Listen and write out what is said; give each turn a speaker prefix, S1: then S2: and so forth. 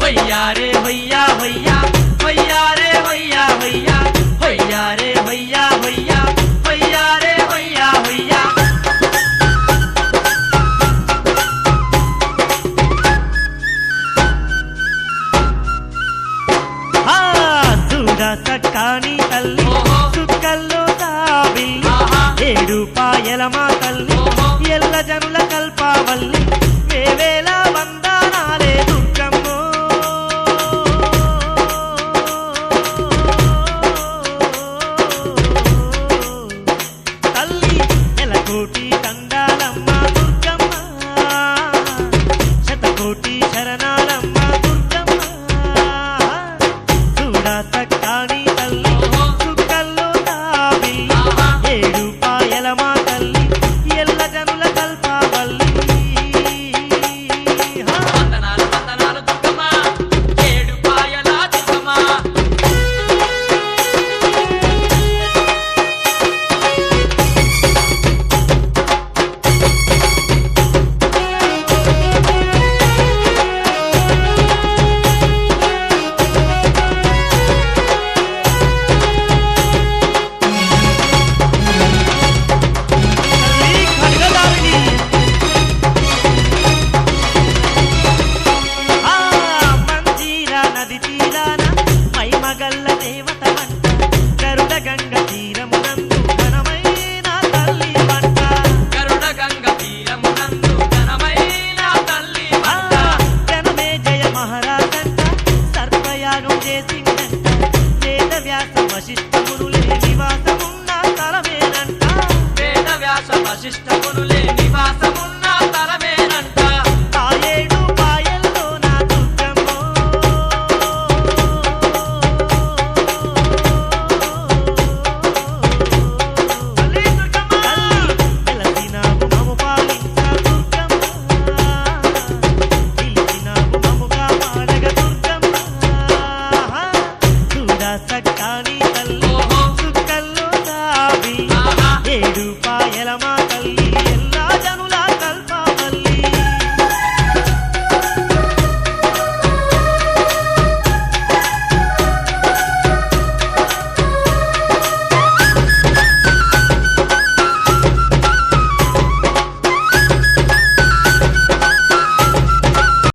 S1: भैया रे भैया भैया भैया रे भैया भैया भैया रे भैया भैया भैया रे भैया भैया
S2: చూడా సక్కాని తల్లి సుక్కల్లో దాబిల్లి 7 పాయల మా తల్లి ఎల్ల జనుల కల్పావల్లి